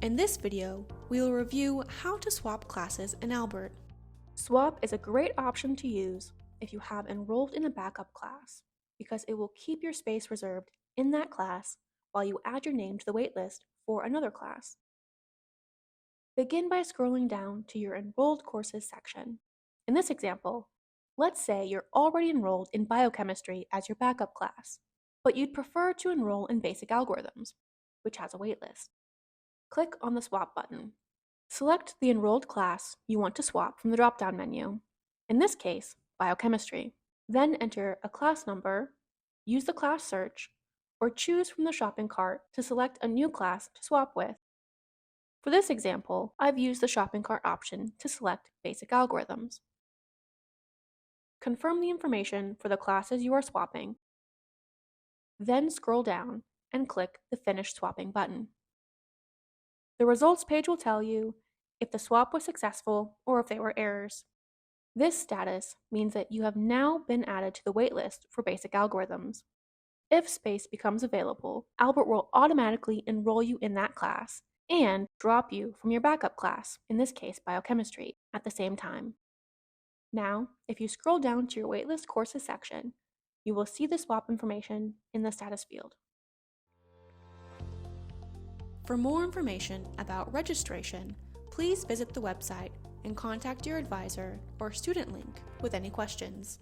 In this video, we will review how to swap classes in Albert. Swap is a great option to use if you have enrolled in a backup class because it will keep your space reserved in that class while you add your name to the waitlist for another class. Begin by scrolling down to your Enrolled Courses section. In this example, let's say you're already enrolled in biochemistry as your backup class, but you'd prefer to enroll in basic algorithms, which has a waitlist. Click on the Swap button. Select the enrolled class you want to swap from the drop-down menu, in this case, biochemistry. Then enter a class number, use the class search, or choose from the shopping cart to select a new class to swap with. For this example, I've used the shopping cart option to select basic algorithms. Confirm the information for the classes you are swapping. Then scroll down and click the Finish Swapping button. The results page will tell you if the swap was successful or if there were errors. This status means that you have now been added to the waitlist for basic algorithms. If space becomes available, Albert will automatically enroll you in that class and drop you from your backup class, in this case biochemistry, at the same time. Now, if you scroll down to your waitlist courses section, you will see the swap information in the status field. For more information about registration, please visit the website and contact your advisor or student link with any questions.